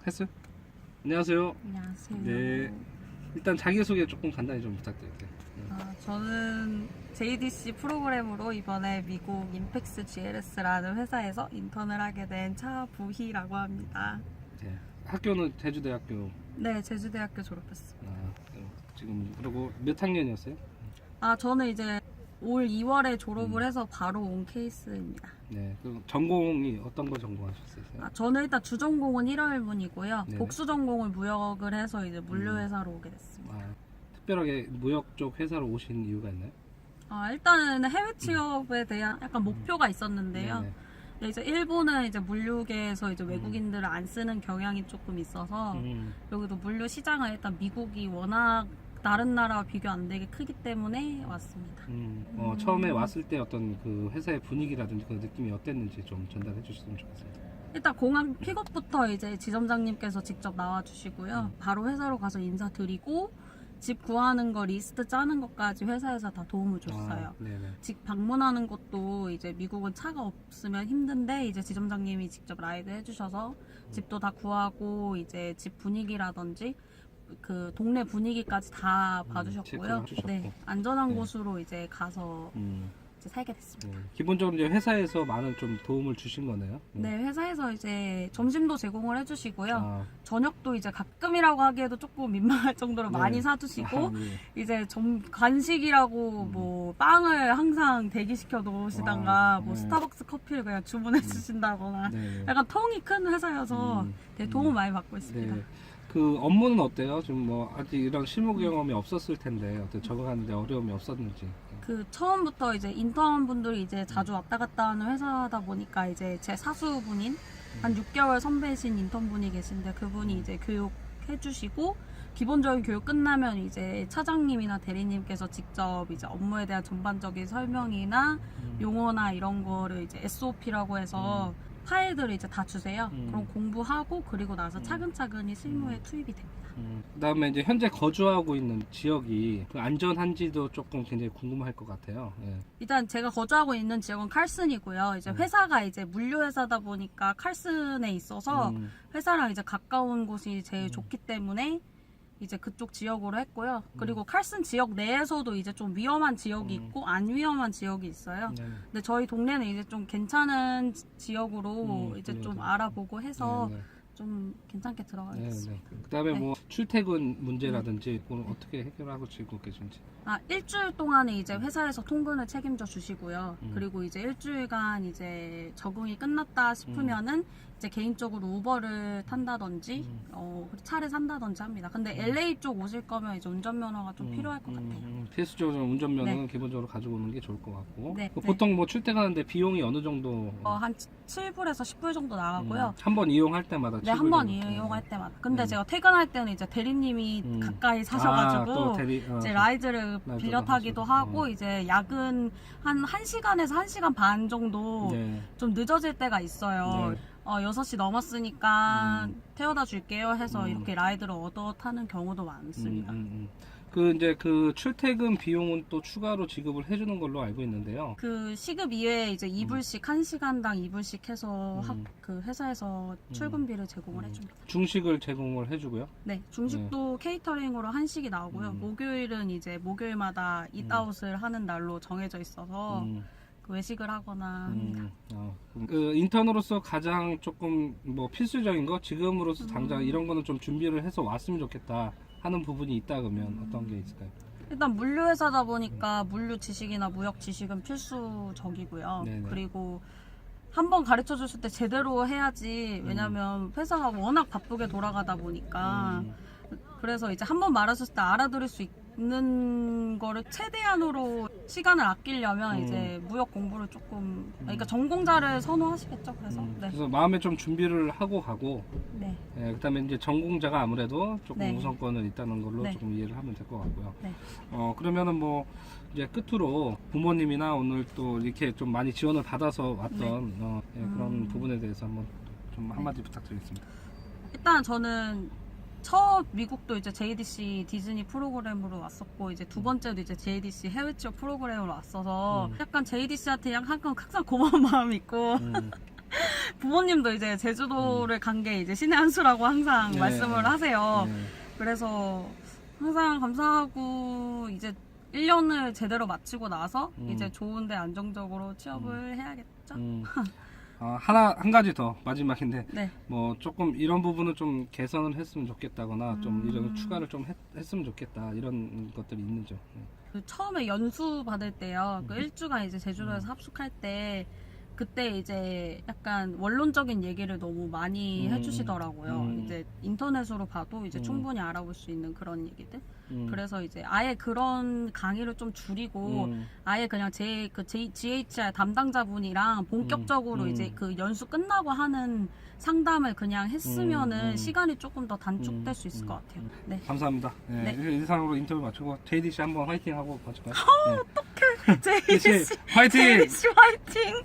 했어요? 안녕하세요. 안녕하세요. 네. 일단 자기소개 조금 간단히 좀 부탁드릴게요. 저는 JDC 프로그램으로 이번에 미국 인펙스 GLS라는 회사에서 인턴을 하게 된 차부희라고 합니다. 네. 학교는 제주대학교. 네, 제주대학교 졸업했습니다. 지금 그리고 몇 학년이었어요? 저는 이제 올 2월에 졸업을 해서 바로 온 케이스입니다. 네. 그럼 전공이 어떤 거 전공하셨어요? 저는 일단 주전공은 1월문이고요. 네네. 복수전공을 무역을 해서 이제 물류회사로 오게 됐습니다. 특별하게 무역 쪽 회사로 오신 이유가 있나요? 일단은 해외 취업에 대한 약간 목표가 있었는데요. 네네. 네, 이제 일본은 이제 물류계에서 이제 외국인들을 안 쓰는 경향이 조금 있어서 여기도 물류 시장은 일단 미국이 워낙 다른 나라와 비교 안 되게 크기 때문에 왔습니다. 처음에 왔을 때 어떤 그 회사의 분위기라든지 그 느낌이 어땠는지 좀 전달해 주셨으면 좋겠습니다. 일단 공항 픽업부터 이제 지점장님께서 직접 나와주시고요. 바로 회사로 가서 인사드리고 집 구하는 거 리스트 짜는 것까지 회사에서 다 도움을 줬어요. 네네. 집 방문하는 것도 이제 미국은 차가 없으면 힘든데 이제 지점장님이 직접 라이드 해주셔서 집도 다 구하고 이제 집 분위기라든지 그 동네 분위기까지 다 봐주셨고요. 체크해주셨고. 네, 안전한 네. 곳으로 이제 가서 이제 살게 됐습니다. 기본적으로 이제 회사에서 많은 좀 도움을 주신 거네요. 네, 회사에서 이제 점심도 제공을 해주시고요. 아, 저녁도 이제 가끔이라고 하기에도 조금 민망할 정도로 네. 많이 사주시고 네. 이제 간식이라고 뭐 빵을 항상 대기시켜 놓으시던가 와, 뭐 네. 스타벅스 커피를 그냥 주문해 주신다거나 네. 약간 통이 큰 회사여서 되게 도움을 많이 받고 네. 있습니다. 그 업무는 어때요? 좀 뭐 아직 이런 실무 경험이 없었을 텐데 어떤 적응하는데 어려움이 없었는지. 그 처음부터 이제 인턴분들이 이제 자주 왔다 갔다 하는 회사다 보니까 이제 제 사수분인 한 6개월 선배신 인턴분이 계신데 그분이 이제 교육해 주시고 기본적인 교육 끝나면 이제 차장님이나 대리님께서 직접 이제 업무에 대한 전반적인 설명이나 용어나 이런 거를 이제 SOP라고 해서 파일들을 이제 다 주세요. 그럼 공부하고 그리고 나서 차근차근히 실무에 투입이 됩니다. 그다음에 이제 현재 거주하고 있는 지역이 그 안전한지도 조금 굉장히 궁금할 것 같아요. 예. 일단 제가 거주하고 있는 지역은 칼슨이고요. 이제 회사가 이제 물류회사다 보니까 칼슨에 있어서 회사랑 이제 가까운 곳이 제일 좋기 때문에 이제 그쪽 지역으로 했고요. 그리고 칼슨 지역 내에서도 이제 좀 위험한 지역이 있고 안 위험한 지역이 있어요. 네. 근데 저희 동네는 이제 좀 괜찮은 지역으로 이제 좀 알아보고 해서 네, 네. 좀 괜찮게 들어가겠습니다. 그다음에 네. 뭐 출퇴근 문제라든지 그건 어떻게 해결하고 지고 계신지. 일주일 동안에 이제 회사에서 통근을 책임져 주시고요. 그리고 이제 일주일간 이제 적응이 끝났다 싶으면은 이제 개인적으로 우버를 탄다든지 차를 산다든지 합니다. 근데 LA 쪽 오실 거면 이제 운전면허가 좀 필요할 것 같아요. 필수적으로 운전면허는 네. 기본적으로 가지고 오는 게 좋을 것 같고. 네, 그 네. 보통 뭐 출퇴근하는데 비용이 어느 정도? 한 7불에서 10불 정도 나가고요. 한 번 이용할 때마다. 네, 한 번 이용할 때마다. 근데 제가 퇴근할 때는 이제 대리님이 가까이 사셔가지고 또 이제 라이드를 빌려 타기도 하시고. 하고 이제 야근 한 1시간에서 1시간 반 정도 네. 좀 늦어질 때가 있어요. 네. 6시 넘었으니까 태워다 줄게요 해서 이렇게 라이드를 얻어 타는 경우도 많습니다. 그 이제 그 출퇴근 비용은 또 추가로 지급을 해주는 걸로 알고 있는데요. 그 시급 이외에 이제 2불씩 1시간당 2불씩 해서 그 회사에서 출근비를 제공을 해줍니다. 중식을 제공을 해주고요. 네, 중식도 케이터링으로 한식이 나오고요. 목요일은 이제 목요일마다 이따웃을 하는 날로 정해져 있어서 그 외식을 하거나 합니다. 그 인턴으로서 가장 조금 뭐 필수적인 거 지금으로서 당장 이런 거는 좀 준비를 해서 왔으면 좋겠다 하는 부분이 있다 그러면 어떤 게 있을까요? 일단 물류회사다 보니까 물류 지식이나 무역 지식은 필수적이고요. 네네. 그리고 한 번 가르쳐 줬을 때 제대로 해야지. 왜냐면 회사가 워낙 바쁘게 돌아가다 보니까 그래서 이제 한 번 말하셨을 때 알아들을 수 있는 거를 최대한으로 시간을 아끼려면 이제 무역 공부를 조금 그러니까 전공자를 선호하시겠죠. 그래서 네. 그래서 마음에 좀 준비를 하고 가고 네. 그다음에 이제 전공자가 아무래도 조금 네. 우선권은 있다는 걸로 네. 조금 이해를 하면 될 것 같고요. 네. 그러면은 뭐 이제 끝으로 부모님이나 오늘 또 이렇게 좀 많이 지원을 받아서 왔던 그런 부분에 대해서 한번 좀 한마디 부탁드리겠습니다. 일단 저는 첫 미국도 이제 JDC 디즈니 프로그램으로 왔었고 이제 두 번째도 이제 JDC 해외 취업 프로그램으로 왔어서 약간 JDC한테 항상 고마운 마음이 있고 부모님도 이제 제주도를 간 게 이제 신의 한 수라고 항상 네. 말씀을 하세요. 네. 그래서 항상 감사하고 이제 1년을 제대로 마치고 나서 이제 좋은데 안정적으로 취업을 해야겠죠. 한 가지 더 마지막인데 네. 뭐 조금 이런 부분은 좀 개선을 했으면 좋겠다거나 좀 이런 추가를 좀 했으면 좋겠다 이런 것들이 있는죠. 그 처음에 연수 받을 때요. 그 1주간 이제 제주도에서 합숙할 때 그때 이제 약간 원론적인 얘기를 너무 많이 해주시더라고요. 이제 인터넷으로 봐도 이제 충분히 알아볼 수 있는 그런 얘기들. 그래서 이제 아예 그런 강의를 좀 줄이고 아예 그냥 GHR 담당자분이랑 본격적으로 이제 그 연수 끝나고 하는 상담을 그냥 했으면은 시간이 조금 더 단축될 수 있을 것 같아요. 네. 감사합니다. 네. 네. 이상으로 인터뷰 마치고 JD 씨 한번 화이팅 하고 마칠까요? 어떡해. 제이씨 화이팅! 제이씨 화이팅!